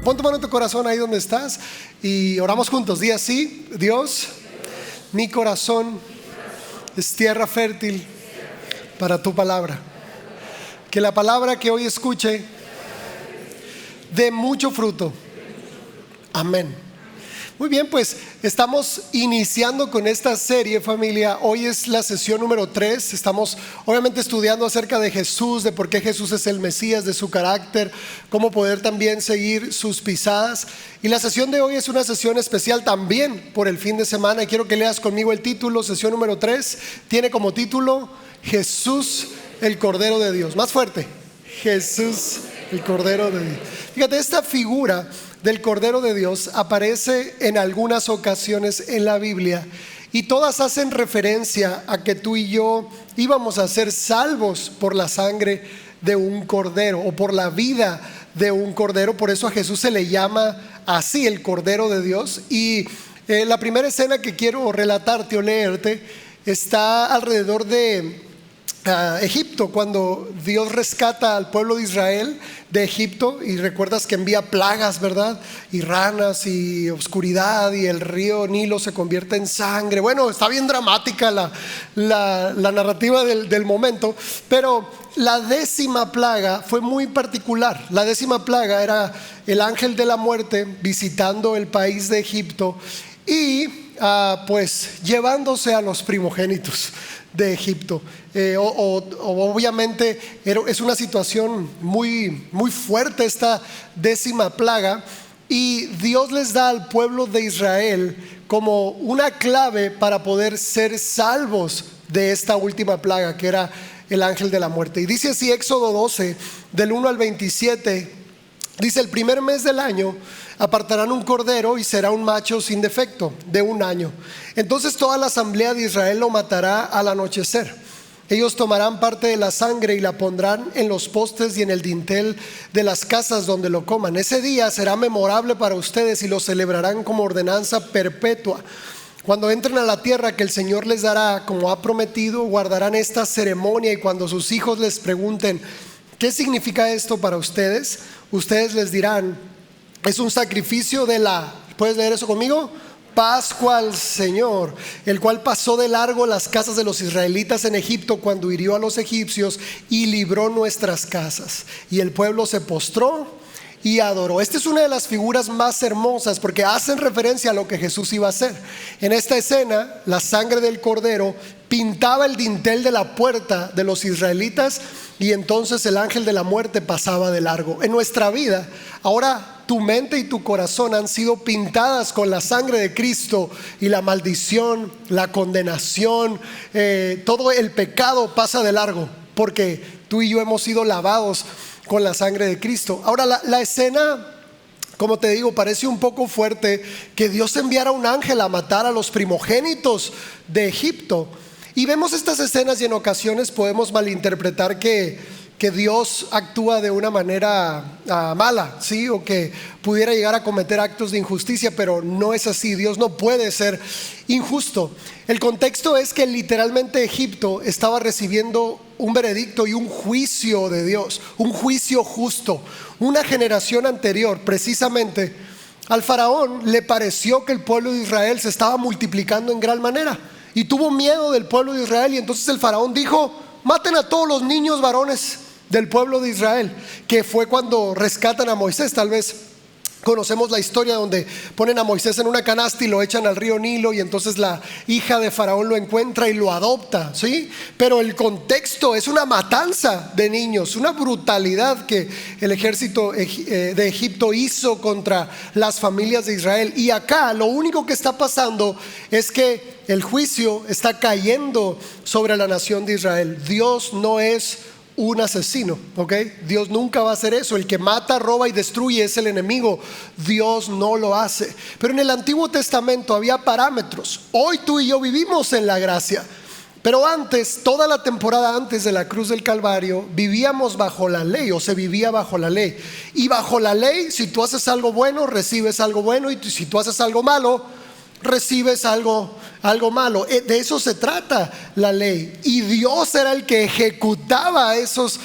Pon tu mano en tu corazón ahí donde estás y oramos juntos. Di así: Dios, mi corazón es tierra fértil para tu palabra. Que la palabra que hoy escuche dé mucho fruto. Amén. Muy bien, pues estamos iniciando con esta serie, familia. Hoy es la sesión número 3. Estamos obviamente estudiando acerca de Jesús, de por qué Jesús es el Mesías, de su carácter, cómo poder también seguir sus pisadas. Y la sesión de hoy es una sesión especial también por el fin de semana. Y quiero que leas conmigo el título, sesión número 3. Tiene como título: Jesús, el Cordero de Dios. Más fuerte: Jesús, el Cordero de Dios. Fíjate, esta figura del Cordero de Dios aparece en algunas ocasiones en la Biblia y todas hacen referencia a que tú y yo íbamos a ser salvos por la sangre de un cordero o por la vida de un cordero. Por eso a Jesús se le llama así, el Cordero de Dios. Y la primera escena que quiero relatarte o leerte está alrededor de Egipto, cuando Dios rescata al pueblo de Israel de Egipto, y recuerdas que envía plagas, ¿verdad? Y ranas y oscuridad, y el río Nilo se convierte en sangre. Bueno, está bien dramática la narrativa del momento, pero la 10ª plaga fue muy particular. La 10ª plaga era el ángel de la muerte visitando el país de Egipto y pues llevándose a los primogénitos de Egipto. Obviamente es una situación muy, muy fuerte esta 10ª plaga, y Dios les da al pueblo de Israel como una clave para poder ser salvos de esta última plaga, que era el ángel de la muerte. Y dice así Éxodo 12, del 1 al 27, dice: el primer mes del año apartarán un cordero y será un macho sin defecto de 1 año. Entonces toda la asamblea de Israel lo matará al anochecer. Ellos tomarán parte de la sangre y la pondrán en los postes y en el dintel de las casas donde lo coman. Ese día será memorable para ustedes y lo celebrarán como ordenanza perpetua. Cuando entren a la tierra que el Señor les dará, como ha prometido, guardarán esta ceremonia, y cuando sus hijos les pregunten: ¿qué significa esto para ustedes?, ustedes les dirán: es un sacrificio de la, ¿puedes leer eso conmigo?, Pascua al Señor, el cual pasó de largo las casas de los israelitas en Egipto cuando hirió a los egipcios y libró nuestras casas. Y el pueblo se postró y adoró. Esta es una de las figuras más hermosas porque hacen referencia a lo que Jesús iba a hacer. En esta escena, la sangre del cordero pintaba el dintel de la puerta de los israelitas, y entonces el ángel de la muerte pasaba de largo. En nuestra vida, ahora tu mente y tu corazón han sido pintadas con la sangre de Cristo, y la maldición, la condenación, todo el pecado pasa de largo, porque tú y yo hemos sido lavados con la sangre de Cristo. Ahora la escena, como te digo, parece un poco fuerte, que Dios enviara un ángel a matar a los primogénitos de Egipto. Y vemos estas escenas y en ocasiones podemos malinterpretar que Dios actúa de una manera mala, ¿sí? O que pudiera llegar a cometer actos de injusticia, pero no es así. Dios no puede ser injusto. El contexto es que literalmente Egipto estaba recibiendo un veredicto y un juicio de Dios, un juicio justo. Una generación anterior, precisamente, al faraón le pareció que el pueblo de Israel se estaba multiplicando en gran manera y tuvo miedo del pueblo de Israel, y entonces el faraón dijo: maten a todos los niños varones del pueblo de Israel, que fue cuando rescatan a Moisés. Tal vez conocemos la historia donde ponen a Moisés en una canasta y lo echan al río Nilo, y entonces la hija de faraón lo encuentra y lo adopta, ¿sí? Pero el contexto es una matanza de niños, una brutalidad que el ejército de Egipto hizo contra las familias de Israel. Y acá lo único que está pasando es que el juicio está cayendo sobre la nación de Israel. Dios no es un asesino, ¿ok? Dios nunca va a hacer eso. El que mata, roba y destruye es el enemigo. Dios no lo hace. Pero en el Antiguo Testamento había parámetros. Hoy tú y yo vivimos en la gracia, pero antes, toda la temporada antes de la cruz del Calvario, vivíamos bajo la ley, o se vivía bajo la ley. Y bajo la ley, si tú haces algo bueno, recibes algo bueno, y si tú haces algo malo, recibes algo malo. De eso se trata la ley. Y Dios era el que ejecutaba esos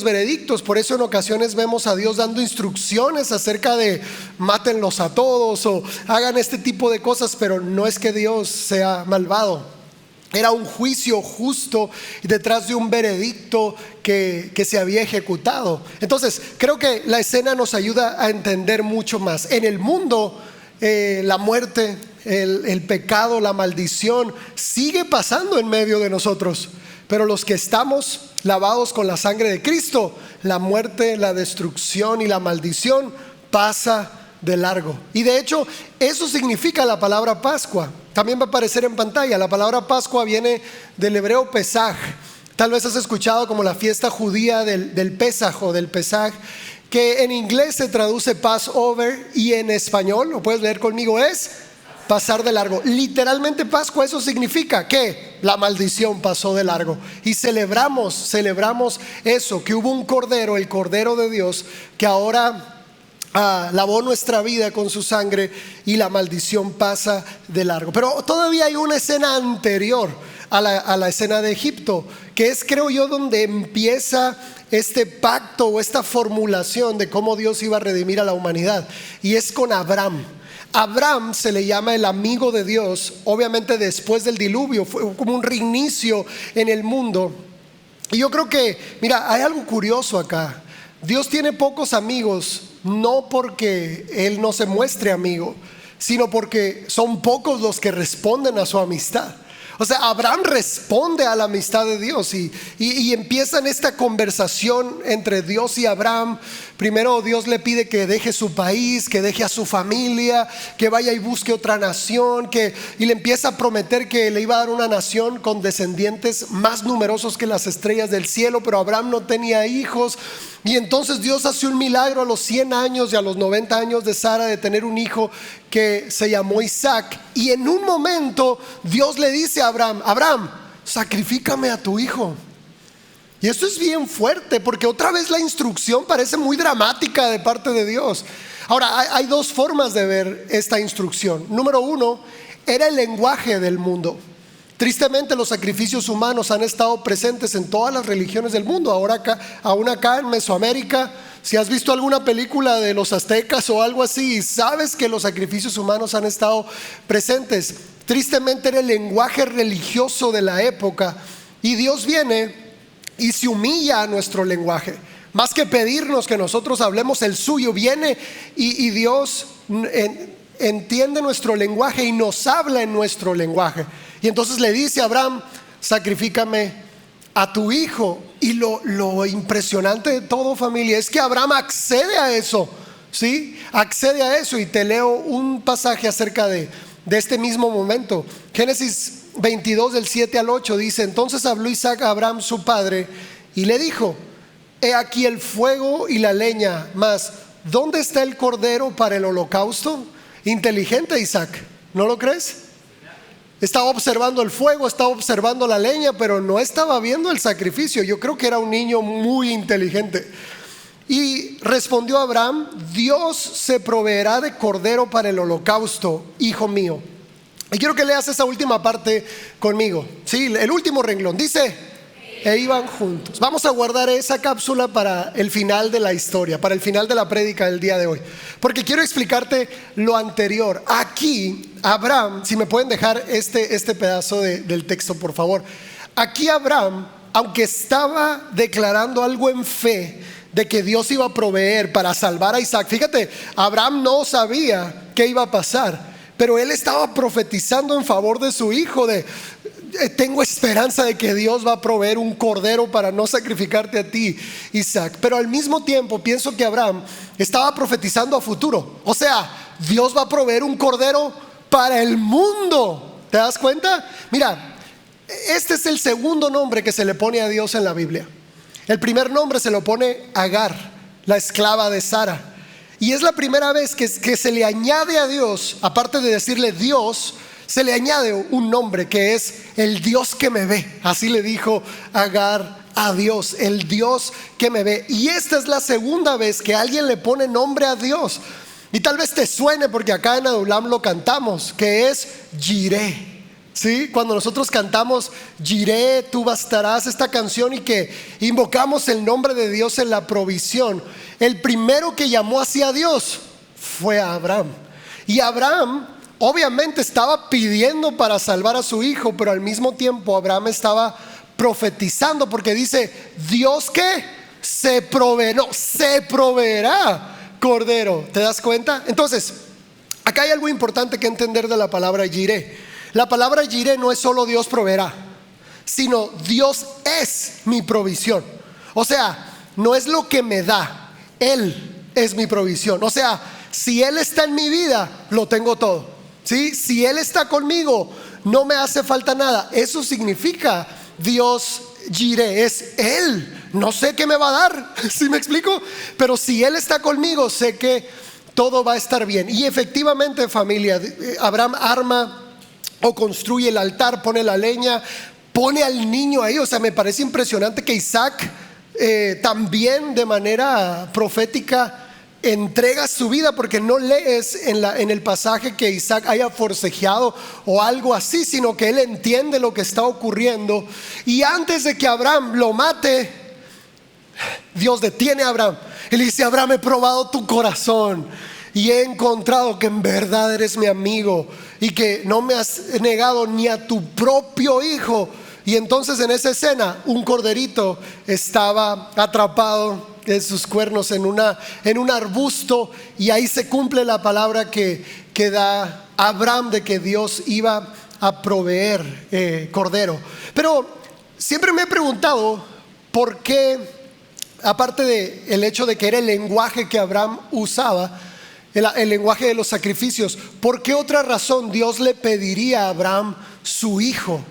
veredictos. Por eso en ocasiones vemos a Dios dando instrucciones acerca de mátenlos a todos o hagan este tipo de cosas, pero no es que Dios sea malvado. Era un juicio justo detrás de un veredicto que se había ejecutado. Entonces, creo que la escena nos ayuda a entender mucho más. En el mundo, la muerte, el pecado, la maldición sigue pasando en medio de nosotros. Pero los que estamos lavados con la sangre de Cristo, la muerte, la destrucción y la maldición pasa de largo. Y de hecho, eso significa la palabra Pascua. También va a aparecer en pantalla. La palabra Pascua viene del hebreo Pesaj. Tal vez has escuchado como la fiesta judía del Pesaj o del Pesaj, que en inglés se traduce Passover y en español, lo puedes leer conmigo, es pasar de largo. Literalmente Pascua, eso significa que la maldición pasó de largo. Y celebramos eso, que hubo un cordero, el Cordero de Dios, que ahora lavó nuestra vida con su sangre y la maldición pasa de largo. Pero todavía hay una escena anterior a la escena de Egipto, que es, creo yo, donde empieza este pacto o esta formulación de cómo Dios iba a redimir a la humanidad. Y es con Abraham. Abraham se le llama el amigo de Dios, obviamente después del diluvio, fue como un reinicio en el mundo. Y yo creo que, mira, hay algo curioso acá. Dios tiene pocos amigos, no porque Él no se muestre amigo, sino porque son pocos los que responden a su amistad. O sea, Abraham responde a la amistad de Dios y empiezan esta conversación entre Dios y Abraham. Primero Dios le pide que deje su país, que deje a su familia, que vaya y busque otra nación, y le empieza a prometer que le iba a dar una nación con descendientes más numerosos que las estrellas del cielo. Pero Abraham no tenía hijos. Y entonces Dios hace un milagro a los 100 años y a los 90 años de Sara de tener un hijo que se llamó Isaac. Y en un momento Dios le dice a Abraham: Abraham, sacrifícame a tu hijo. Y esto es bien fuerte, porque otra vez la instrucción parece muy dramática de parte de Dios. Ahora, hay dos formas de ver esta instrucción. Número uno, era el lenguaje del mundo. Tristemente, los sacrificios humanos han estado presentes en todas las religiones del mundo. Aún acá en Mesoamérica, si has visto alguna película de los aztecas o algo así, sabes que los sacrificios humanos han estado presentes. Tristemente era el lenguaje religioso de la época. Y Dios viene y se humilla a nuestro lenguaje. Más que pedirnos que nosotros hablemos el suyo, viene y Dios entiende nuestro lenguaje y nos habla en nuestro lenguaje. Y entonces le dice a Abraham: sacrifícame a tu hijo. Y lo impresionante de todo, familia, es que Abraham accede a eso, ¿sí? Accede a eso. Y te leo un pasaje acerca de este mismo momento. Génesis 22 del 7 al 8 dice: entonces habló Isaac a Abraham su padre y le dijo: he aquí el fuego y la leña, mas ¿dónde está el cordero para el holocausto? Inteligente Isaac, ¿no lo crees? Estaba observando el fuego, estaba observando la leña, pero no estaba viendo el sacrificio. Yo creo que era un niño muy inteligente. Y respondió Abraham: Dios se proveerá de cordero para el holocausto, hijo mío. Y quiero que leas esa última parte conmigo, ¿sí? El último renglón dice: e iban juntos. Vamos a guardar esa cápsula para el final de la historia, para el final de la prédica del día de hoy, porque quiero explicarte lo anterior. Aquí Abraham, si me pueden dejar este pedazo del texto, por favor. Aquí Abraham, aunque estaba declarando algo en fe de que Dios iba a proveer para salvar a Isaac. Fíjate, Abraham no sabía qué iba a pasar, pero él estaba profetizando en favor de su hijo, tengo esperanza de que Dios va a proveer un cordero para no sacrificarte a ti, Isaac. Pero al mismo tiempo pienso que Abraham estaba profetizando a futuro. O sea, Dios va a proveer un cordero para el mundo. ¿Te das cuenta? Mira, este es el segundo nombre que se le pone a Dios en la Biblia. El primer nombre se lo pone Agar, la esclava de Sara. Y es la primera vez que se le añade a Dios, aparte de decirle Dios, se le añade un nombre que es el Dios que me ve. Así le dijo Agar a Dios, el Dios que me ve. Y esta es la segunda vez que alguien le pone nombre a Dios. Y tal vez te suene porque acá en Adulam lo cantamos, que es Jireh. ¿Sí? Cuando nosotros cantamos Jireh, tú bastarás, esta canción, y que invocamos el nombre de Dios en la provisión, el primero que llamó hacia Dios fue a Abraham. Y Abraham obviamente estaba pidiendo para salvar a su hijo, pero al mismo tiempo Abraham estaba profetizando, porque dice: Dios que se proveerá cordero. ¿Te das cuenta? Entonces, acá hay algo importante que entender de la palabra Jireh. La palabra Jireh no es solo Dios proveerá, sino Dios es mi provisión. O sea, no es lo que me da, Él es mi provisión. O sea, si Él está en mi vida, lo tengo todo, ¿sí? Si Él está conmigo, no me hace falta nada. Eso significa Dios Jireh, es Él. No sé qué me va a dar, ¿sí me explico? Pero si Él está conmigo, sé que todo va a estar bien. Y efectivamente, familia, Abraham arma o construye el altar, pone la leña, pone al niño ahí. O sea, me parece impresionante que Isaac también de manera profética entrega su vida, porque no lees en el pasaje que Isaac haya forcejeado o algo así, sino que él entiende lo que está ocurriendo. Y antes de que Abraham lo mate, Dios detiene a Abraham y le dice: Abraham, he probado tu corazón y he encontrado que en verdad eres mi amigo y que no me has negado ni a tu propio hijo. Y entonces en esa escena un corderito estaba atrapado en sus cuernos en un arbusto, y ahí se cumple la palabra que da Abraham de que Dios iba a proveer cordero. Pero siempre me he preguntado por qué, aparte del hecho de que era el lenguaje que Abraham usaba, el lenguaje de los sacrificios, ¿por qué otra razón Dios le pediría a Abraham su hijo?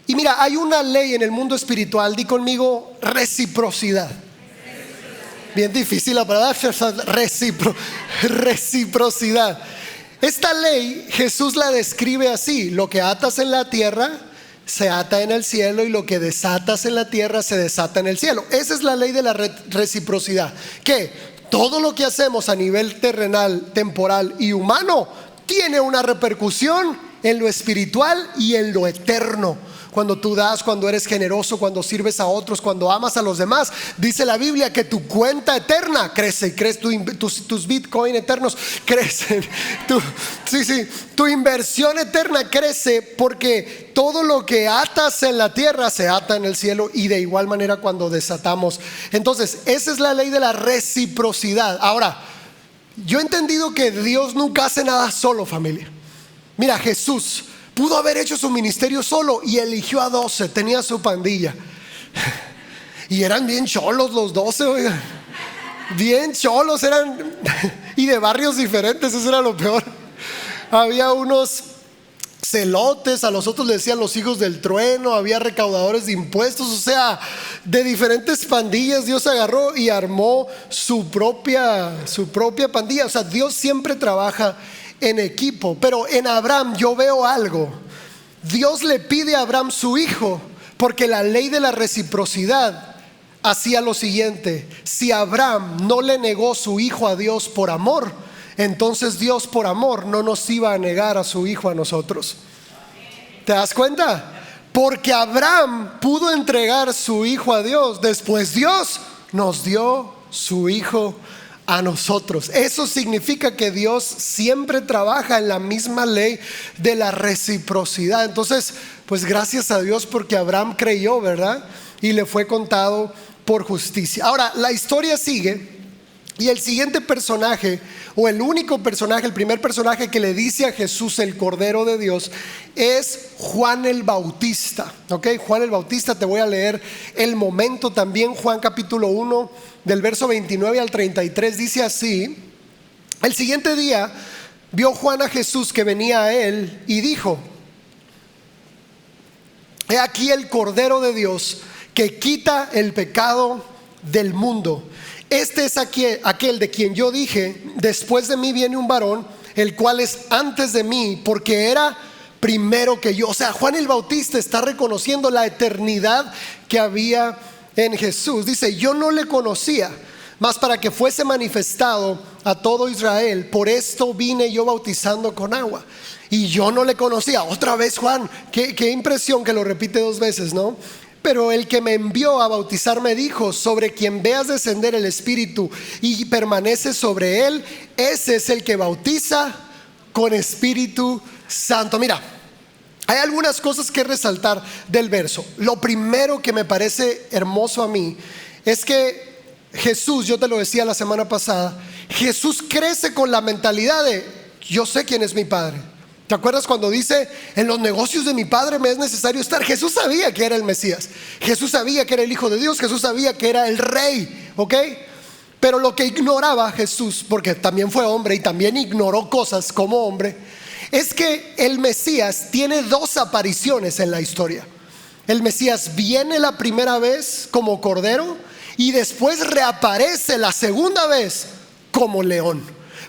Y mira, hay una ley en el mundo espiritual, di conmigo: reciprocidad. Bien difícil la palabra, reciprocidad. Esta ley Jesús la describe así: lo que atas en la tierra se ata en el cielo, y lo que desatas en la tierra se desata en el cielo. Esa es la ley de la reciprocidad, que todo lo que hacemos a nivel terrenal, temporal y humano tiene una repercusión en lo espiritual y en lo eterno. Cuando tú das, cuando eres generoso, cuando sirves a otros, cuando amas a los demás, dice la Biblia que tu cuenta eterna crece, y crece, tus bitcoin eternos crecen, tu inversión eterna crece, porque todo lo que atas en la tierra se ata en el cielo, y de igual manera cuando desatamos. Entonces, esa es la ley de la reciprocidad. Ahora, yo he entendido que Dios nunca hace nada solo, familia. Mira, Jesús pudo haber hecho su ministerio solo y eligió a 12, tenía su pandilla. Y eran bien cholos los 12, oigan. Bien cholos eran, y de barrios diferentes, eso era lo peor. Había unos celotes, a los otros le decían los hijos del trueno, había recaudadores de impuestos. O sea, de diferentes pandillas Dios agarró y armó su propia pandilla. O sea, Dios siempre trabaja en equipo. Pero en Abraham yo veo algo. Dios le pide a Abraham su hijo porque la ley de la reciprocidad hacía lo siguiente: si Abraham no le negó su hijo a Dios por amor, entonces Dios por amor no nos iba a negar a su hijo a nosotros. ¿Te das cuenta? Porque Abraham pudo entregar su hijo a Dios, después Dios nos dio su hijo a nosotros. Eso significa que Dios siempre trabaja en la misma ley de la reciprocidad. Entonces, pues gracias a Dios, porque Abraham creyó, ¿verdad? Y le fue contado por justicia. Ahora, la historia sigue, y el siguiente personaje, o el único personaje, el primer personaje que le dice a Jesús el Cordero de Dios, es Juan el Bautista. ¿Ok? Juan el Bautista, te voy a leer el momento también. Juan capítulo 1, del verso 29 al 33, dice así: el siguiente día vio Juan a Jesús que venía a él y dijo: he aquí el Cordero de Dios que quita el pecado del mundo. Este es aquel de quien yo dije: después de mí viene un varón, el cual es antes de mí, porque era primero que yo. O sea, Juan el Bautista está reconociendo la eternidad que había en Jesús. Dice: yo no le conocía, mas para que fuese manifestado a todo Israel. Por esto vine yo bautizando con agua. Y yo no le conocía. Otra vez Juan, qué impresión que lo repite 2 veces, ¿no? Pero el que me envió a bautizar me dijo: sobre quien veas descender el Espíritu y permanece sobre él, ese es el que bautiza con Espíritu Santo. Mira, hay algunas cosas que resaltar del verso. Lo primero que me parece hermoso a mí es que Jesús, yo te lo decía la semana pasada, Jesús crece con la mentalidad de: yo sé quién es mi Padre. ¿Te acuerdas cuando dice: en los negocios de mi Padre me es necesario estar? Jesús sabía que era el Mesías, Jesús sabía que era el Hijo de Dios, Jesús sabía que era el Rey, ¿ok? Pero lo que ignoraba Jesús, porque también fue hombre y también ignoró cosas como hombre, es que el Mesías tiene 2 apariciones en la historia. El Mesías viene la primera vez como cordero y después reaparece la segunda vez como león.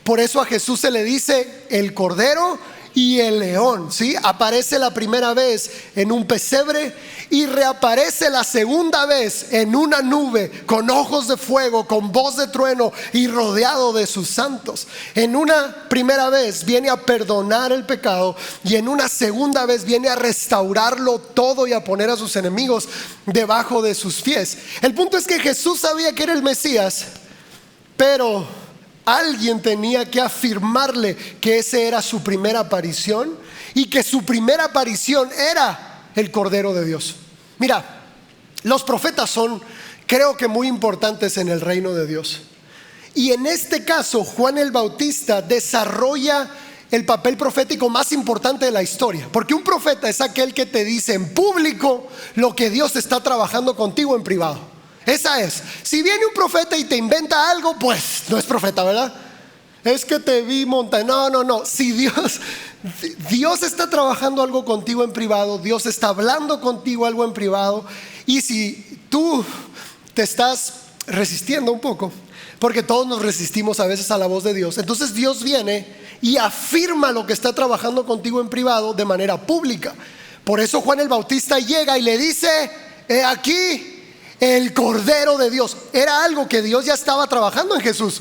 Por eso a Jesús se le dice el cordero y el león, ¿sí? Aparece la primera vez en un pesebre y reaparece la segunda vez en una nube, con ojos de fuego, con voz de trueno y rodeado de sus santos. En una primera vez viene a perdonar el pecado y en una segunda vez viene a restaurarlo todo y a poner a sus enemigos debajo de sus pies. El punto es que Jesús sabía que era el Mesías, pero alguien tenía que afirmarle que esa era su primera aparición y que su primera aparición era el Cordero de Dios. Mira, los profetas son, creo que, muy importantes en el reino de Dios. Y en este caso, Juan el Bautista desarrolla el papel profético más importante de la historia. Porque un profeta es aquel que te dice en público lo que Dios está trabajando contigo en privado. Esa es. Si viene un profeta y te inventa algo, pues no es profeta, ¿verdad? Es que te vi montar. No. Si Dios está trabajando algo contigo en privado, Dios está hablando contigo algo en privado, y si tú te estás resistiendo un poco, porque todos nos resistimos a veces a la voz de Dios, entonces Dios viene y afirma lo que está trabajando contigo en privado de manera pública. Por eso Juan el Bautista llega y le dice: he aquí el Cordero de Dios. Era algo que Dios ya estaba trabajando en Jesús.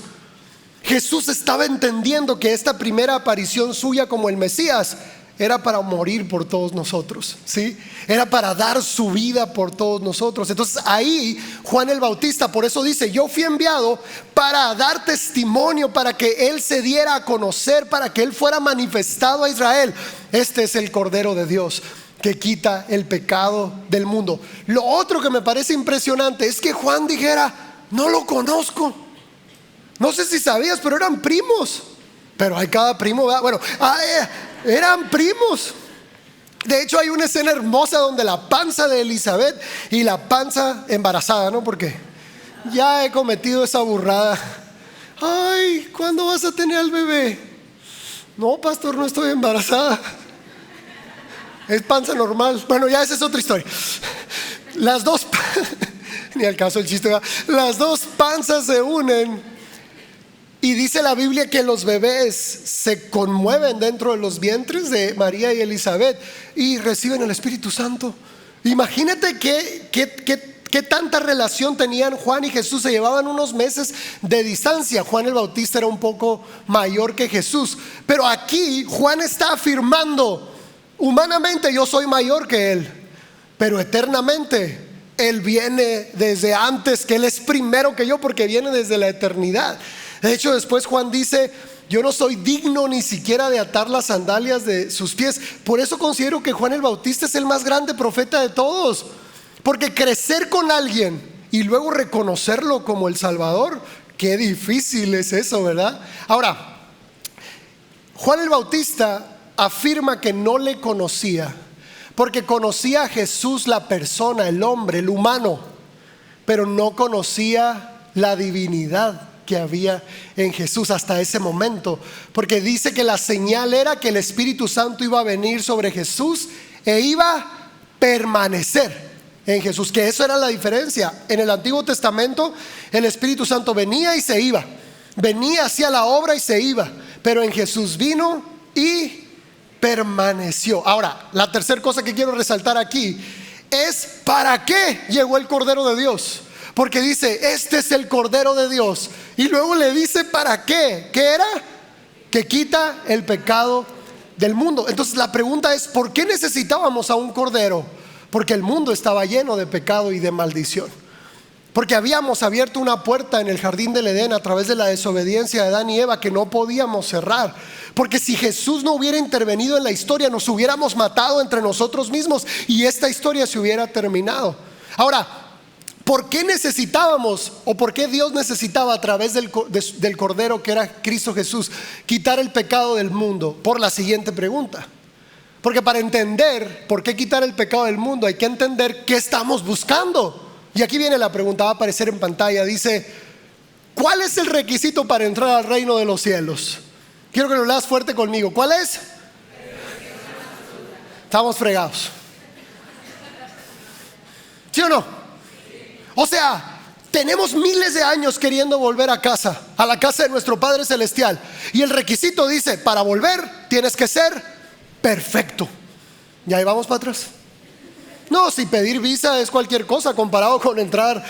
Jesús estaba entendiendo que esta primera aparición suya como el Mesías era para morir por todos nosotros, ¿sí? Era para dar su vida por todos nosotros. Entonces ahí Juan el Bautista, por eso dice: yo fui enviado para dar testimonio, para que Él se diera a conocer, para que Él fuera manifestado a Israel. Este es el Cordero de Dios que quita el pecado del mundo. Lo otro que me parece impresionante es que Juan dijera: no lo conozco. No sé si sabías, pero eran primos. Pero hay cada primo, ¿verdad? Bueno, eran primos. De hecho hay una escena hermosa donde la panza de Elizabeth y la panza embarazada, ¿no? Porque ya he cometido esa burrada. Ay, ¿cuándo vas a tener al bebé? No, pastor, no estoy embarazada. Es panza normal. Bueno, ya esa es otra historia. Las dos, ni al caso el chiste, ¿verdad? Las 2 panzas se unen. Y dice la Biblia que los bebés se conmueven dentro de los vientres de María y Elizabeth y reciben el Espíritu Santo. Imagínate qué tanta relación tenían Juan y Jesús. Se llevaban unos meses de distancia. Juan el Bautista era un poco mayor que Jesús, pero aquí Juan está afirmando: humanamente yo soy mayor que Él, pero eternamente Él viene desde antes, que Él es primero que yo, porque viene desde la eternidad. De hecho, después Juan dice: yo no soy digno ni siquiera de atar las sandalias de sus pies. Por eso considero que Juan el Bautista es el más grande profeta de todos, porque crecer con alguien y luego reconocerlo como el Salvador, qué difícil es eso, ¿verdad? Ahora, Juan el Bautista afirma que no le conocía, porque conocía a Jesús, la persona, el hombre, el humano, pero no conocía la divinidad que había en Jesús hasta ese momento, porque dice que la señal era que el Espíritu Santo iba a venir sobre Jesús e iba a permanecer en Jesús, que eso era la diferencia. En el Antiguo Testamento el Espíritu Santo venía y se iba, venía, hacía la obra y se iba, pero en Jesús vino y permaneció. Ahora, la tercera cosa que quiero resaltar aquí es: ¿para qué llegó el Cordero de Dios? porque dice, este es el Cordero de Dios. Y luego le dice, ¿para qué? ¿Qué era? Que quita el pecado del mundo. Entonces la pregunta es, ¿por qué necesitábamos a un Cordero? Porque el mundo estaba lleno de pecado y de maldición. Porque habíamos abierto una puerta en el jardín del Edén a través de la desobediencia de Adán y Eva que no podíamos cerrar. Porque si Jesús no hubiera intervenido en la historia, nos hubiéramos matado entre nosotros mismos y esta historia se hubiera terminado. Ahora, ¿por qué necesitábamos, o por qué Dios necesitaba a través del Cordero que era Cristo Jesús quitar el pecado del mundo? Por la siguiente pregunta. Porque para entender por qué quitar el pecado del mundo hay que entender qué estamos buscando. Y aquí viene la pregunta, va a aparecer en pantalla. Dice, ¿cuál es el requisito para entrar al reino de los cielos? Quiero que lo leas fuerte conmigo. ¿Cuál es? Estamos fregados. ¿Sí o no? O sea, tenemos miles de años queriendo volver a casa, a la casa de nuestro Padre Celestial. Y el requisito dice, para volver tienes que ser perfecto. Y ahí vamos para atrás. No, si pedir visa es cualquier cosa comparado con entrar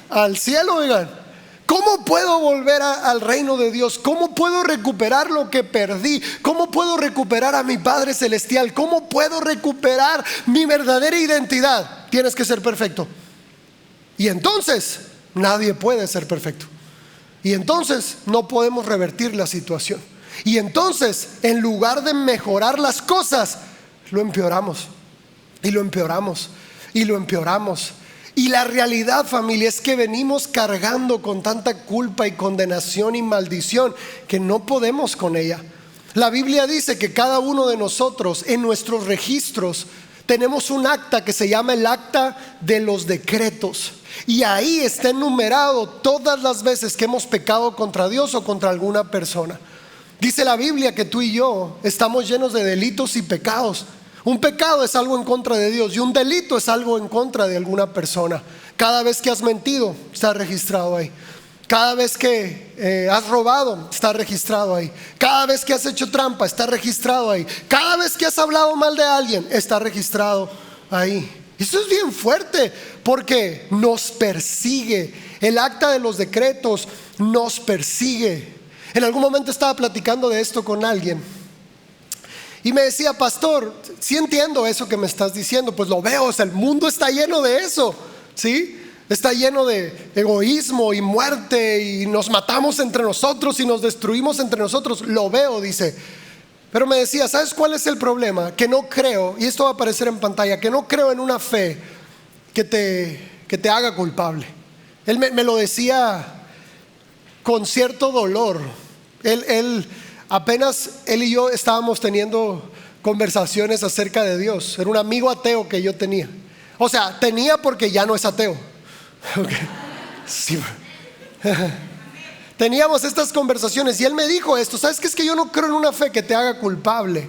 al cielo, oigan. ¿Cómo puedo volver al reino de Dios? ¿Cómo puedo recuperar lo que perdí? ¿Cómo puedo recuperar a mi Padre Celestial? ¿Cómo puedo recuperar mi verdadera identidad? Tienes que ser perfecto. Y entonces nadie puede ser perfecto. Y entonces no podemos revertir la situación. Y entonces, en lugar de mejorar las cosas, lo empeoramos. Y lo empeoramos. Y lo empeoramos. Y la realidad, familia, es que venimos cargando con tanta culpa y condenación y maldición que no podemos con ella. La Biblia dice que cada uno de nosotros en nuestros registros tenemos un acta que se llama el acta de los decretos. Y ahí está enumerado todas las veces que hemos pecado contra Dios o contra alguna persona. Dice la Biblia que tú y yo estamos llenos de delitos y pecados. Un pecado es algo en contra de Dios y un delito es algo en contra de alguna persona. Cada vez que has mentido, está registrado ahí. Cada vez que has robado, está registrado ahí. Cada vez que has hecho trampa, está registrado ahí. Cada vez que has hablado mal de alguien, está registrado ahí. Eso es bien fuerte porque nos persigue. El acta de los decretos nos persigue. En algún momento estaba platicando de esto con alguien y me decía, pastor, sí entiendo eso que me estás diciendo. Pues lo veo, o sea, el mundo está lleno de eso, ¿sí? Está lleno de egoísmo y muerte y nos matamos entre nosotros y nos destruimos entre nosotros. Lo veo, dice. Pero me decía, ¿sabes cuál es el problema? Que no creo, y esto va a aparecer en pantalla, que no creo en una fe que te haga culpable. Él me lo decía con cierto dolor. Apenas él y yo estábamos teniendo conversaciones acerca de Dios. Era un amigo ateo que yo tenía. O sea, tenía porque ya no es ateo. Okay. Sí. Teníamos estas conversaciones y él me dijo esto: ¿sabes qué? Es que yo no creo en una fe que te haga culpable.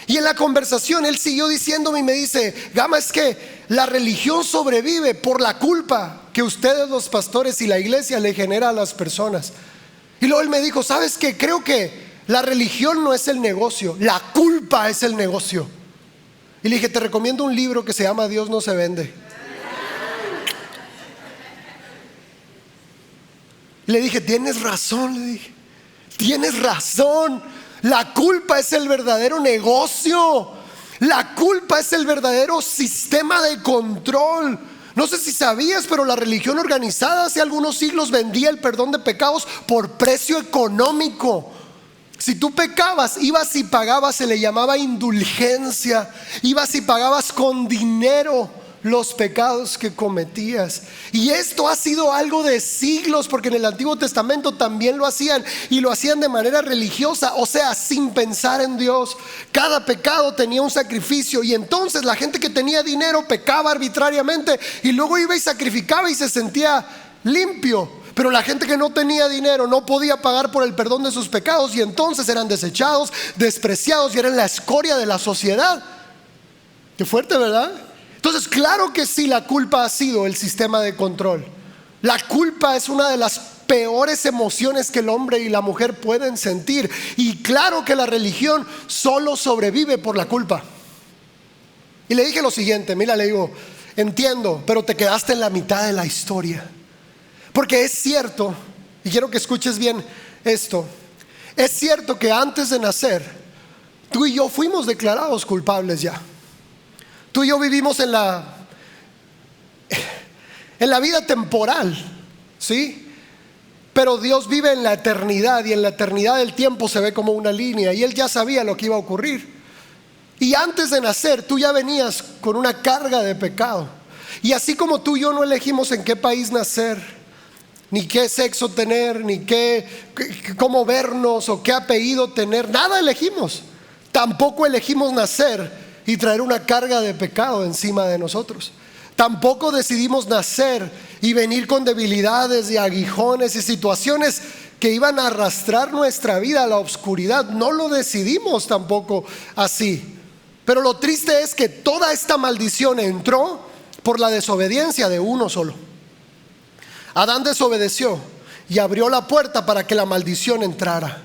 Y en la conversación él siguió diciéndome y me dice, Gama, es que la religión sobrevive por la culpa que ustedes los pastores y la iglesia le genera a las personas. Y luego él me dijo, ¿sabes qué? Creo que la religión no es el negocio, la culpa es el negocio. Y le dije, te recomiendo un libro que se llama Dios no se vende. Le dije, tienes razón, le dije, tienes razón. La culpa es el verdadero negocio. La culpa es el verdadero sistema de control. No sé si sabías, pero la religión organizada hace algunos siglos vendía el perdón de pecados por precio económico. Si tú pecabas, ibas y pagabas, se le llamaba indulgencia. Ibas y pagabas con dinero los pecados que cometías. Y esto ha sido algo de siglos, porque en el Antiguo Testamento también lo hacían, y lo hacían de manera religiosa, o sea, sin pensar en Dios. Cada pecado tenía un sacrificio, y entonces la gente que tenía dinero pecaba arbitrariamente y luego iba y sacrificaba y se sentía limpio. Pero la gente que no tenía dinero no podía pagar por el perdón de sus pecados, y entonces eran desechados, despreciados, y eran la escoria de la sociedad. Qué fuerte, ¿verdad? Entonces, claro que sí, la culpa ha sido el sistema de control. La culpa es una de las peores emociones que el hombre y la mujer pueden sentir. Y claro que la religión solo sobrevive por la culpa. Y le dije lo siguiente, mira, le digo, entiendo, pero te quedaste en la mitad de la historia. Porque es cierto, y quiero que escuches bien esto, es cierto que antes de nacer, tú y yo fuimos declarados culpables ya. Tú y yo vivimos en la vida temporal, ¿sí? Pero Dios vive en la eternidad, y en la eternidad el tiempo se ve como una línea, y Él ya sabía lo que iba a ocurrir. Y antes de nacer tú ya venías con una carga de pecado. Y así como tú y yo no elegimos en qué país nacer, ni qué sexo tener, ni cómo vernos o qué apellido tener, nada elegimos. Tampoco elegimos nacer y traer una carga de pecado encima de nosotros. Tampoco decidimos nacer y venir con debilidades y aguijones y situaciones que iban a arrastrar nuestra vida a la oscuridad. No lo decidimos tampoco así. Pero lo triste es que toda esta maldición entró por la desobediencia de uno solo. Adán desobedeció y abrió la puerta para que la maldición entrara.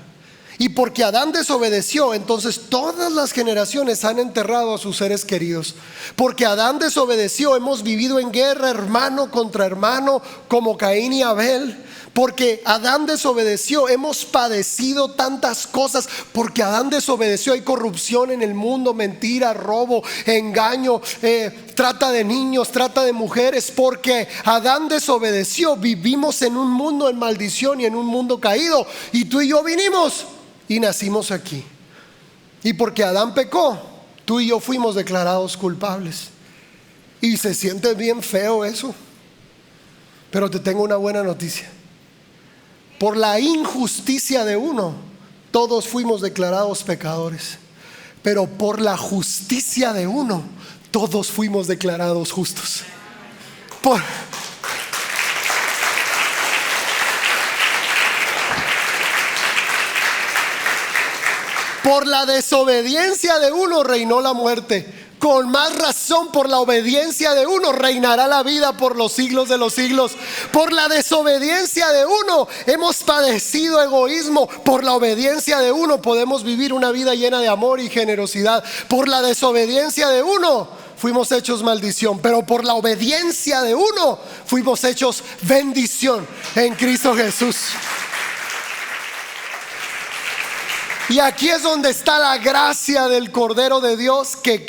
Y porque Adán desobedeció, entonces todas las generaciones han enterrado a sus seres queridos. Porque Adán desobedeció, hemos vivido en guerra hermano contra hermano, como Caín y Abel. Porque Adán desobedeció, hemos padecido tantas cosas. Porque Adán desobedeció, hay corrupción en el mundo, mentira, robo, engaño, trata de niños, trata de mujeres. Porque Adán desobedeció, vivimos en un mundo en maldición y en un mundo caído. Y tú y yo vinimos y nacimos aquí. Y porque Adán pecó, tú y yo fuimos declarados culpables. Y se siente bien feo eso. Pero te tengo una buena noticia. Por la injusticia de uno, todos fuimos declarados pecadores. Pero por la justicia de uno, todos fuimos declarados justos. Por la desobediencia de uno reinó la muerte. Con más razón, por la obediencia de uno reinará la vida por los siglos de los siglos. Por la desobediencia de uno hemos padecido egoísmo. Por la obediencia de uno podemos vivir una vida llena de amor y generosidad. Por la desobediencia de uno fuimos hechos maldición, pero por la obediencia de uno fuimos hechos bendición en Cristo Jesús. Y aquí es donde está la gracia del Cordero de Dios, que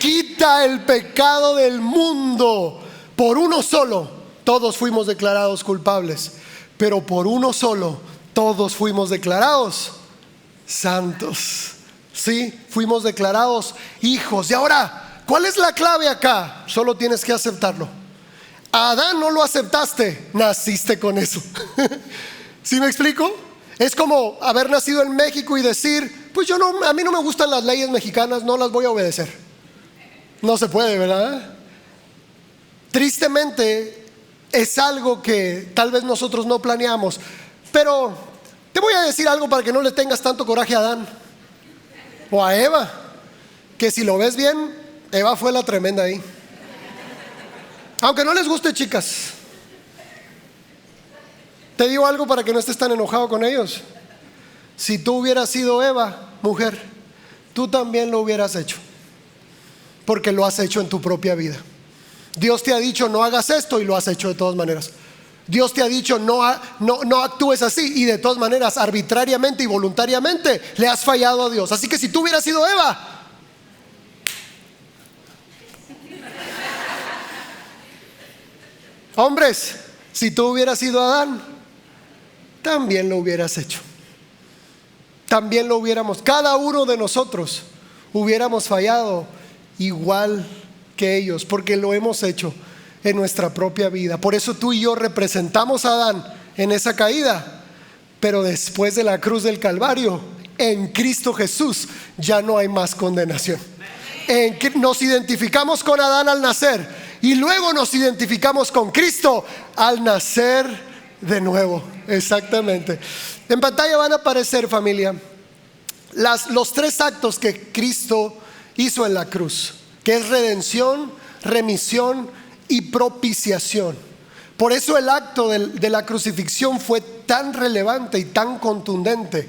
quita el pecado del mundo. Por uno solo todos fuimos declarados culpables, pero por uno solo todos fuimos declarados santos. Sí, fuimos declarados hijos. Y ahora, ¿cuál es la clave acá? Solo tienes que aceptarlo. A Adán no lo aceptaste, naciste con eso. ¿Sí me explico? Es como haber nacido en México y decir, pues a mí no me gustan las leyes mexicanas, no las voy a obedecer. No se puede, ¿verdad? Tristemente es algo que tal vez nosotros no planeamos. Pero te voy a decir algo para que no le tengas tanto coraje a Adán o a Eva, que si lo ves bien, Eva fue la tremenda ahí. Aunque no les guste, chicas, te digo algo para que no estés tan enojado con ellos. Si tú hubieras sido Eva, mujer, tú también lo hubieras hecho, porque lo has hecho en tu propia vida. Dios te ha dicho no hagas esto y lo has hecho de todas maneras. Dios te ha dicho no actúes así, y de todas maneras, arbitrariamente y voluntariamente le has fallado a Dios. Así que si tú hubieras sido Eva, hombres, si tú hubieras sido Adán, también lo hubieras hecho. También lo hubiéramos, cada uno de nosotros hubiéramos fallado igual que ellos, porque lo hemos hecho en nuestra propia vida. Por eso tú y yo representamos a Adán en esa caída, pero después de la cruz del Calvario, en Cristo Jesús ya no hay más condenación. Nos identificamos con Adán al nacer, y luego nos identificamos con Cristo al nacer de nuevo. Exactamente. En pantalla van a aparecer, familia, los tres actos que Cristo hizo en la cruz, que es redención, remisión y propiciación. Por eso el acto de la crucifixión fue tan relevante y tan contundente,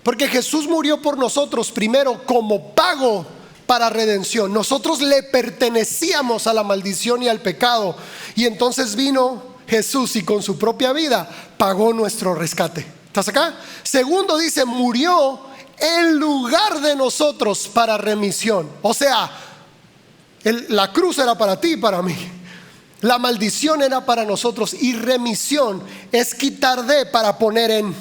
porque Jesús murió por nosotros primero como pago para redención. Nosotros le pertenecíamos a la maldición y al pecado, y entonces vino Jesús y con su propia vida pagó nuestro rescate. ¿Estás acá? Segundo dice, murió en lugar de nosotros para remisión. O sea, la cruz era para ti y para mí. La maldición era para nosotros, y remisión es quitar de para poner en.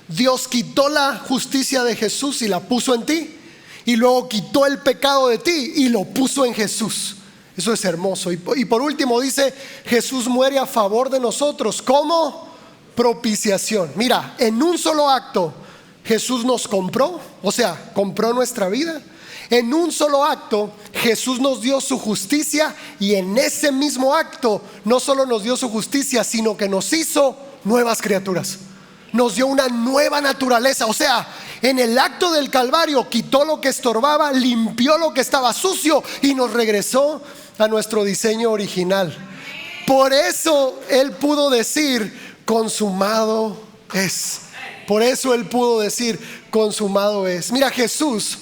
Dios quitó la justicia de Jesús y la puso en ti, y luego quitó el pecado de ti y lo puso en Jesús. Eso es hermoso. Y por último dice, Jesús muere a favor de nosotros como propiciación. Mira, en un solo acto Jesús nos compró, o sea, compró nuestra vida. En un solo acto Jesús nos dio su justicia, y en ese mismo acto no solo nos dio su justicia, sino que nos hizo nuevas criaturas. Nos dio una nueva naturaleza. O sea, en el acto del Calvario quitó lo que estorbaba, limpió lo que estaba sucio y nos regresó a nuestro diseño original. Por eso Él pudo decir, consumado es. Por eso Él pudo decir, consumado es. Mira, Jesús,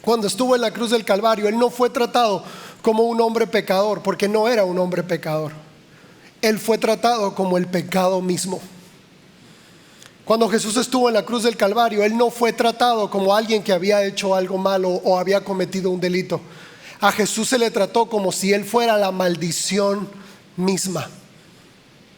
cuando estuvo en la cruz del Calvario, Él no fue tratado como un hombre pecador, porque no era un hombre pecador. Él fue tratado como el pecado mismo. Cuando Jesús estuvo en la cruz del Calvario, Él no fue tratado como alguien que había hecho algo malo o había cometido un delito. A Jesús se le trató como si Él fuera la maldición misma.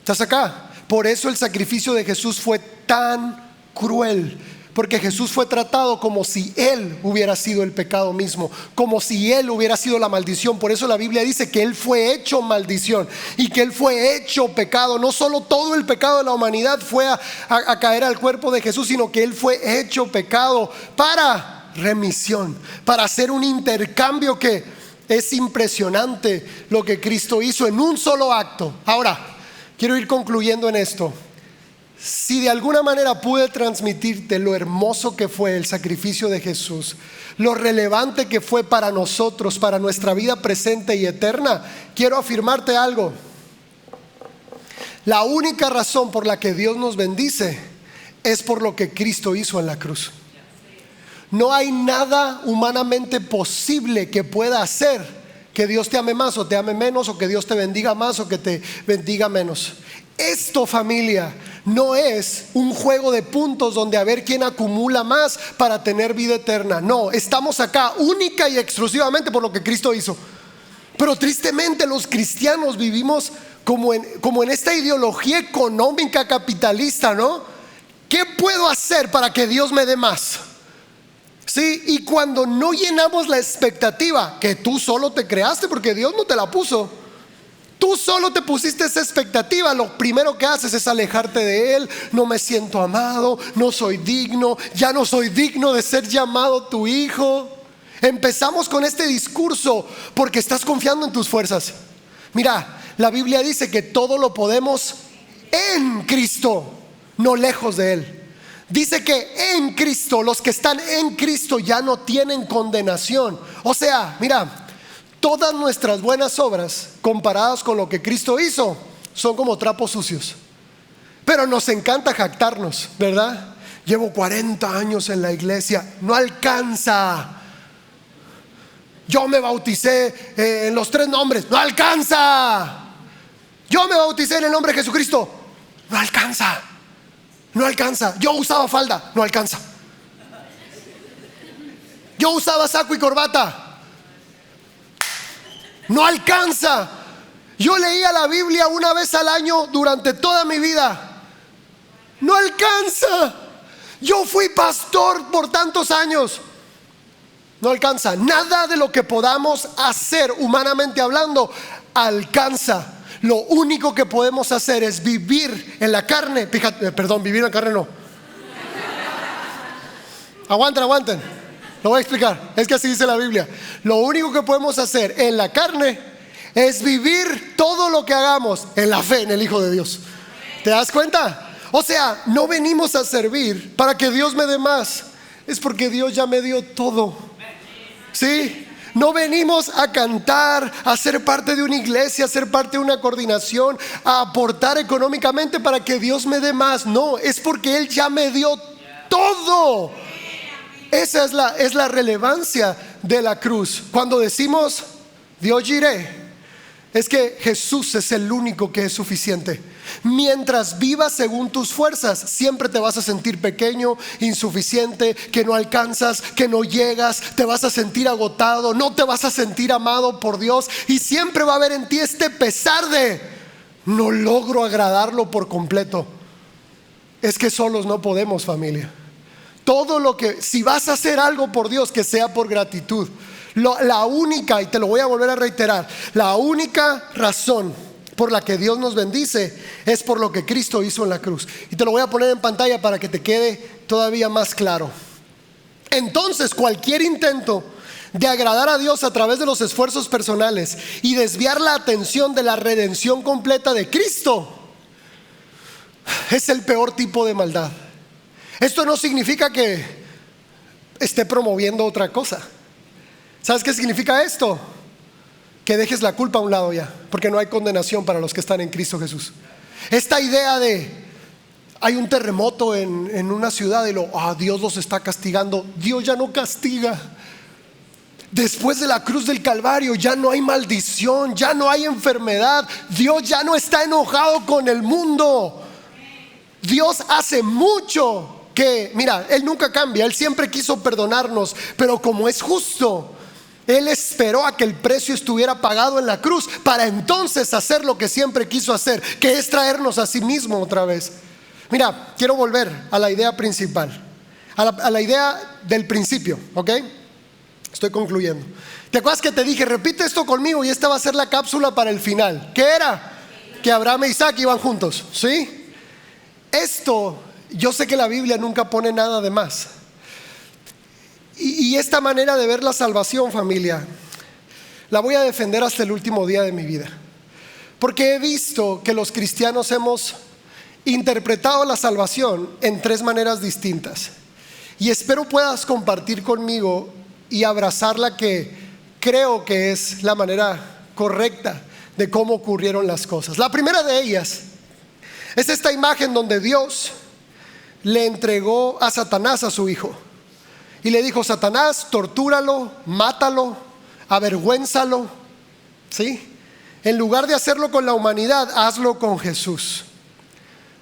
¿Estás acá? Por eso el sacrificio de Jesús fue tan cruel, porque Jesús fue tratado como si Él hubiera sido el pecado mismo, como si Él hubiera sido la maldición. Por eso la Biblia dice que Él fue hecho maldición y que Él fue hecho pecado. No solo todo el pecado de la humanidad fue a caer al cuerpo de Jesús, sino que Él fue hecho pecado para remisión, para hacer un intercambio que es impresionante lo que Cristo hizo en un solo acto. Ahora, quiero ir concluyendo en esto. Si de alguna manera pude transmitirte lo hermoso que fue el sacrificio de Jesús, lo relevante que fue para nosotros, para nuestra vida presente y eterna, quiero afirmarte algo. La única razón por la que Dios nos bendice es por lo que Cristo hizo en la cruz. No hay nada humanamente posible que pueda hacer que Dios te ame más o te ame menos, o que Dios te bendiga más o que te bendiga menos. Esto, familia, no es un juego de puntos donde a ver quién acumula más para tener vida eterna. No, estamos acá única y exclusivamente por lo que Cristo hizo. Pero tristemente los cristianos vivimos como en esta ideología económica capitalista, ¿no? ¿Qué puedo hacer para que Dios me dé más? Sí, y cuando no llenamos la expectativa que tú solo te creaste, porque Dios no te la puso, tú solo te pusiste esa expectativa, lo primero que haces es alejarte de Él. No me siento amado, no soy digno, ya no soy digno de ser llamado tu hijo. Empezamos con este discurso porque estás confiando en tus fuerzas. Mira, la Biblia dice que todo lo podemos en Cristo, no lejos de Él. Dice que en Cristo, los que están en Cristo ya no tienen condenación. O sea, mira, todas nuestras buenas obras comparadas con lo que Cristo hizo son como trapos sucios. Pero nos encanta jactarnos, ¿verdad? Llevo 40 años en la iglesia, no alcanza. Yo me bauticé en los 3 nombres, no alcanza. Yo me bauticé en el nombre de Jesucristo, no alcanza. No alcanza. Yo usaba falda, no alcanza. Yo usaba saco y corbata, no alcanza. Yo leía la Biblia una vez al año durante toda mi vida, no alcanza. Yo fui pastor por tantos años, no alcanza. Nada de lo que podamos hacer humanamente hablando alcanza. Lo único que podemos hacer es vivir en la carne. Fíjate, vivir en la carne no. Aguanten, lo voy a explicar. Es que así dice la Biblia. Lo único que podemos hacer en la carne es vivir todo lo que hagamos en la fe en el Hijo de Dios. ¿Te das cuenta? O sea, no venimos a servir para que Dios me dé más, es porque Dios ya me dio todo. ¿Sí? No venimos a cantar, a ser parte de una iglesia, a ser parte de una coordinación, a aportar económicamente para que Dios me dé más. No, es porque Él ya me dio todo. Esa es la relevancia de la cruz. Cuando decimos Dios jiré, es que Jesús es el único que es suficiente. Mientras vivas según tus fuerzas, siempre te vas a sentir pequeño, insuficiente, que no alcanzas, que no llegas, te vas a sentir agotado, no te vas a sentir amado por Dios, y siempre va a haber en ti este pesar de no logro agradarlo por completo. Es que solos no podemos, familia. Todo lo que, si vas a hacer algo por Dios, que sea por gratitud. La única, y te lo voy a volver a reiterar, la única razón por la que Dios nos bendice es por lo que Cristo hizo en la cruz. Y te lo voy a poner en pantalla para que te quede todavía más claro. Entonces, cualquier intento de agradar a Dios a través de los esfuerzos personales y desviar la atención de la redención completa de Cristo es el peor tipo de maldad. Esto no significa que esté promoviendo otra cosa. ¿Sabes qué significa esto? Que dejes la culpa a un lado ya, porque no hay condenación para los que están en Cristo Jesús. Esta idea de hay un terremoto en una ciudad y Dios los está castigando. Dios ya no castiga. Después de la cruz del Calvario ya no hay maldición, ya no hay enfermedad. Dios ya no está enojado con el mundo. Dios hace mucho que, mira, Él nunca cambia. Él siempre quiso perdonarnos, pero como es justo, Él esperó a que el precio estuviera pagado en la cruz para entonces hacer lo que siempre quiso hacer, que es traernos a sí mismo otra vez. Mira, quiero volver a la idea principal, a la idea del principio, ¿ok? Estoy concluyendo. ¿Te acuerdas que te dije, repite esto conmigo y esta va a ser la cápsula para el final? ¿Qué era? Que Abraham e Isaac iban juntos, ¿sí? Esto, yo sé que la Biblia nunca pone nada de más. Y esta manera de ver la salvación, familia, la voy a defender hasta el último día de mi vida. Porque he visto que los cristianos hemos interpretado la salvación en tres maneras distintas. Y espero puedas compartir conmigo y abrazar la que creo que es la manera correcta de cómo ocurrieron las cosas. La primera de ellas es esta imagen donde Dios le entregó a Satanás a su hijo. Y le dijo: Satanás, tortúralo, mátalo, avergüénzalo, ¿sí? En lugar de hacerlo con la humanidad, hazlo con Jesús.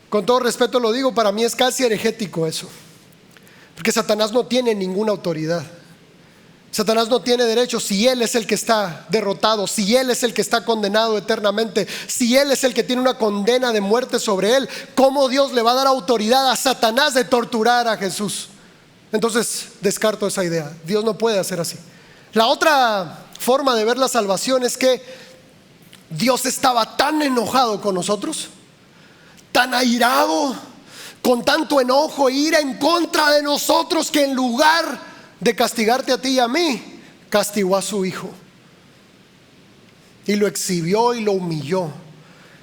Con todo respeto lo digo, para mí es casi heregético eso. Porque Satanás no tiene ninguna autoridad. Satanás no tiene derecho. Si Él es el que está derrotado, si Él es el que está condenado eternamente, si Él es el que tiene una condena de muerte sobre Él, ¿cómo Dios le va a dar autoridad a Satanás de torturar a Jesús? Entonces descarto esa idea. Dios no puede hacer así. La otra forma de ver la salvación es que Dios estaba tan enojado con nosotros, tan airado, con tanto enojo e ira en contra de nosotros, que en lugar de castigarte a ti y a mí, castigó a su hijo y lo exhibió y lo humilló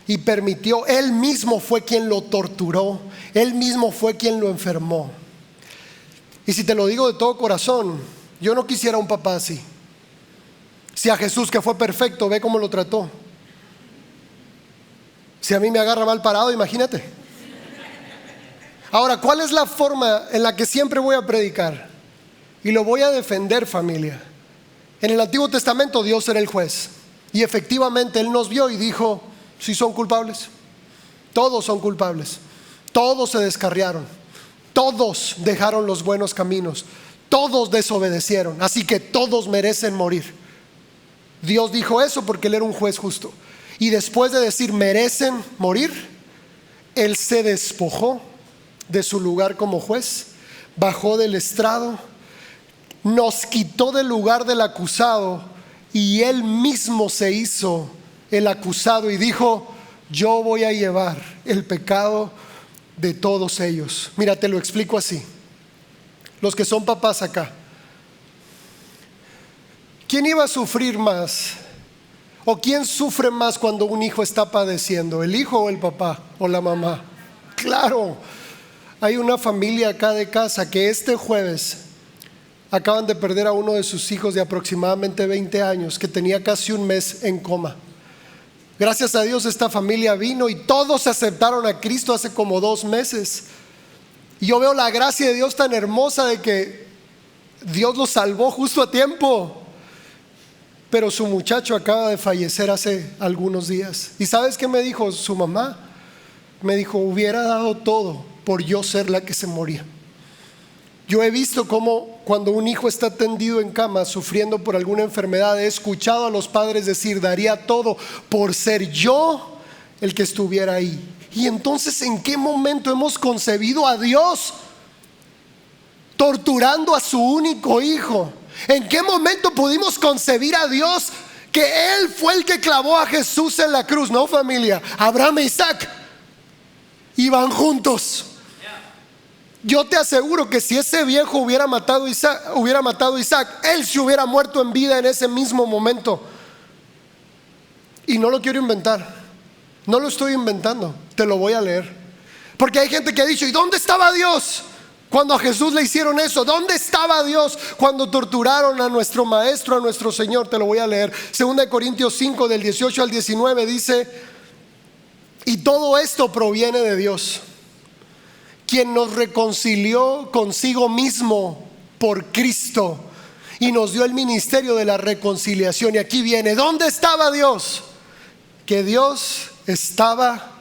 y permitió. Él mismo fue quien lo torturó, Él mismo fue quien lo enfermó. Y si te lo digo de todo corazón, yo no quisiera un papá así. Si a Jesús, que fue perfecto, ve cómo lo trató. Si a mí me agarra mal parado, imagínate. Ahora, ¿cuál es la forma en la que siempre voy a predicar? Y lo voy a defender, familia. En el Antiguo Testamento Dios era el juez. Y efectivamente Él nos vio y dijo: sí son culpables. Todos son culpables. Todos se descarriaron. Todos dejaron los buenos caminos. Todos desobedecieron. Así que todos merecen morir. Dios dijo eso porque Él era un juez justo. Y después de decir merecen morir, Él se despojó de su lugar como juez, bajó del estrado, nos quitó del lugar del acusado y Él mismo se hizo el acusado y dijo: yo voy a llevar el pecado de todos ellos. Mira, te lo explico así. Los que son papás acá, ¿quién iba a sufrir más? ¿O quién sufre más cuando un hijo está padeciendo? ¿El hijo o el papá o la mamá? Claro, hay una familia acá de casa que este jueves acaban de perder a uno de sus hijos de aproximadamente 20 años, que tenía casi un mes en coma. Gracias a Dios esta familia vino y todos aceptaron a Cristo hace como 2 meses. Y yo veo la gracia de Dios tan hermosa de que Dios los salvó justo a tiempo. pero su muchacho acaba de fallecer hace algunos días. ¿Y sabes qué me dijo su mamá? Me dijo, hubiera dado todo por yo ser la que se moría. Yo he visto cómo cuando un hijo está tendido en cama sufriendo por alguna enfermedad, he escuchado a los padres decir, daría todo por ser yo el que estuviera ahí. Y entonces, ¿en qué momento hemos concebido a Dios torturando a su único hijo? ¿En qué momento pudimos concebir a Dios que Él fue el que clavó a Jesús en la cruz? No, familia, Abraham e Isaac iban juntos. Yo te aseguro que si ese viejo hubiera matado a Isaac, él se hubiera muerto en vida en ese mismo momento. Y no lo quiero inventar, no lo estoy inventando, te lo voy a leer. Porque hay gente que ha dicho, ¿y dónde estaba Dios cuando a Jesús le hicieron eso? ¿Dónde estaba Dios cuando torturaron a nuestro maestro, a nuestro Señor? Te lo voy a leer. 2 Corintios 5 del 18 al 19 dice, y todo esto proviene de Dios, quien nos reconcilió consigo mismo por Cristo y nos dio el ministerio de la reconciliación. Y aquí viene, ¿dónde estaba Dios? Que Dios estaba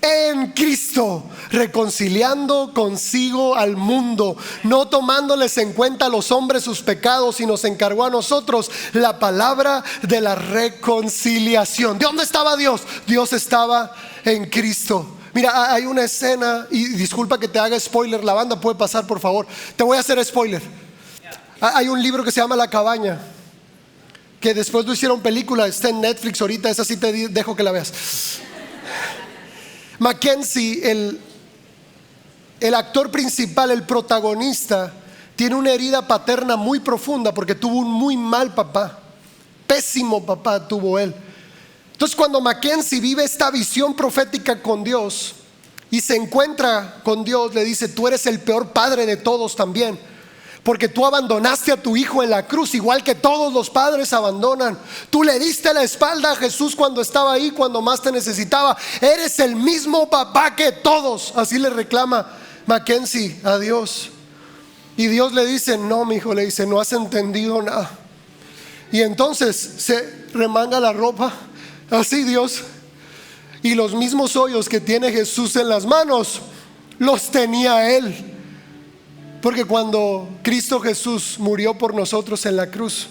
en Cristo, reconciliando consigo al mundo, no tomándoles en cuenta a los hombres sus pecados, y nos encargó a nosotros la palabra de la reconciliación. ¿De dónde estaba Dios? Dios estaba en Cristo. Mira, hay una escena, y disculpa que te haga spoiler, la banda puede pasar por favor, te voy a hacer spoiler. Hay un libro que se llama La Cabaña, que después lo hicieron película, está en Netflix ahorita, esa sí te dejo que la veas. Mackenzie, el actor principal, el protagonista, tiene una herida paterna muy profunda porque tuvo un muy mal papá, pésimo papá tuvo él. Entonces, cuando Mackenzie vive esta visión profética con Dios y se encuentra con Dios, le dice, tú eres el peor padre de todos también, porque tú abandonaste a tu hijo en la cruz, igual que todos los padres abandonan. Tú le diste la espalda a Jesús cuando estaba ahí, cuando más te necesitaba. Eres el mismo papá que todos. Así le reclama Mackenzie a Dios. Y Dios le dice, no, mi hijo, le dice, no has entendido nada. Y entonces se remanga la ropa, así Dios, y los mismos hoyos que tiene Jesús en las manos los tenía él. Porque cuando Cristo Jesús murió por nosotros en la cruz,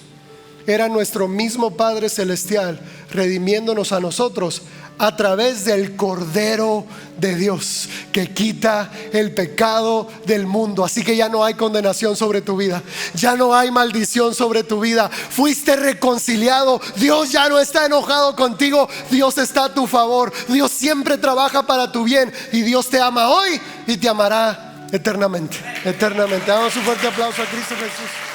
era nuestro mismo Padre Celestial redimiéndonos a nosotros a través del Cordero de Dios que quita el pecado del mundo. Así que ya no hay condenación sobre tu vida, ya no hay maldición sobre tu vida. Fuiste reconciliado, Dios ya no está enojado contigo, Dios está a tu favor. Dios siempre trabaja para tu bien y Dios te ama hoy y te amará eternamente, eternamente. Damos un fuerte aplauso a Cristo Jesús.